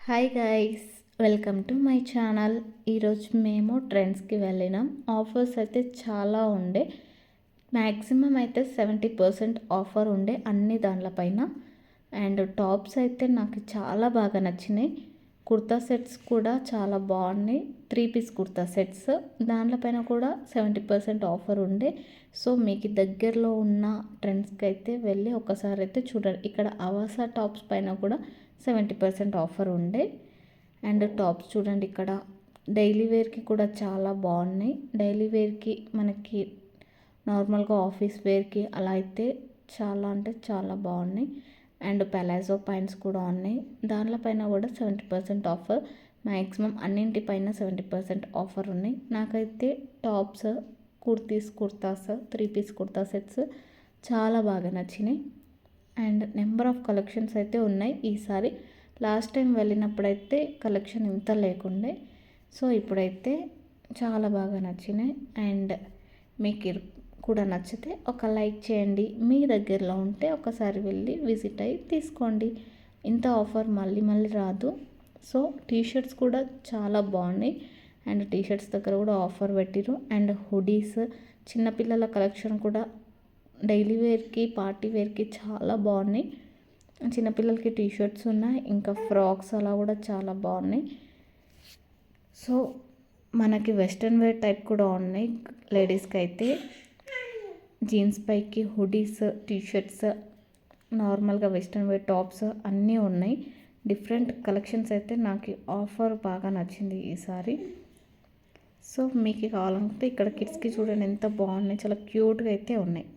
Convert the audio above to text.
Hi guys, welcome to my channel. ఈరోజు మేము ట్రెండ్స్కి వెళ్ళినాం. ఆఫర్స్ అయితే చాలా ఉండే, మ్యాక్సిమం అయితే 70% ఆఫర్ ఉండే అన్ని దానిపైన. అండ్ టాప్స్ అయితే నాకు చాలా బాగా నచ్చినాయి. కుర్తా సెట్స్ కూడా చాలా బాగున్నాయి. 3 పీస్ కుర్తా సెట్స్ దానిపైన కూడా 70% ఆఫర్ ఉండే. సో మీకు దగ్గరలో ఉన్న ట్రెండ్స్కి అయితే వెళ్ళి ఒకసారి అయితే చూడండి. ఇక్కడ అవాసా టాప్స్ పైన కూడా 70% ఆఫర్ ఉండే. అండ్ టాప్స్ చూడండి, ఇక్కడ డైలీ వేర్కి కూడా చాలా బాగున్నాయి. డైలీ వేర్కి మనకి నార్మల్గా ఆఫీస్ వేర్కి అలా అయితే చాలా అంటే చాలా బాగున్నాయి. అండ్ పలాజో ప్యాంట్స్ కూడా ఉన్నాయి, దానిపైన కూడా 70% ఆఫర్. మ్యాక్సిమం అన్నింటిపైన 70% ఆఫర్ ఉన్నాయి. నాకైతే tops, kurtis, kurtas, 3 piece kurta sets చాలా బాగా నచ్చినాయి. అండ్ నెంబర్ ఆఫ్ కలెక్షన్స్ అయితే ఉన్నాయి ఈసారి. లాస్ట్ టైం వెళ్ళినప్పుడైతే కలెక్షన్ ఇంత లేకుండే. సో ఇప్పుడైతే చాలా బాగా నచ్చినాయి. అండ్ మీకు కూడా నచ్చితే ఒక లైక్ చేయండి. మీ దగ్గరలో ఉంటే ఒకసారి వెళ్ళి విజిట్ అయ్యి తీసుకోండి. ఇంత ఆఫర్ మళ్ళీ మళ్ళీ రాదు. సో టీషర్ట్స్ కూడా చాలా బాగున్నాయి. అండ్ టీషర్ట్స్ దగ్గర కూడా ఆఫర్ పెట్టిరు. అండ్ హుడీస్, చిన్నపిల్లల కలెక్షన్ కూడా డైలీ వేర్కి, పార్టీ వేర్కి చాలా బాగున్నాయి. చిన్నపిల్లలకి టీషర్ట్స్ ఉన్నాయి, ఇంకా ఫ్రాక్స్ అలా కూడా చాలా బాగున్నాయి. సో మనకి వెస్ట్రన్ వేర్ టైప్ కూడా ఉన్నాయి. లేడీస్కి అయితే జీన్స్ పైకి హుడీస్, టీషర్ట్స్, నార్మల్గా వెస్ట్రన్ వేర్ టాప్స్ అన్నీ ఉన్నాయి. డిఫరెంట్ కలెక్షన్స్ అయితే నాకు ఆఫర్ బాగా నచ్చింది ఈసారి. సో మీకు కావాలంటే ఇక్కడ కిడ్స్కి చూడండి ఎంత బాగున్నాయి, చాలా క్యూట్గా అయితే ఉన్నాయి.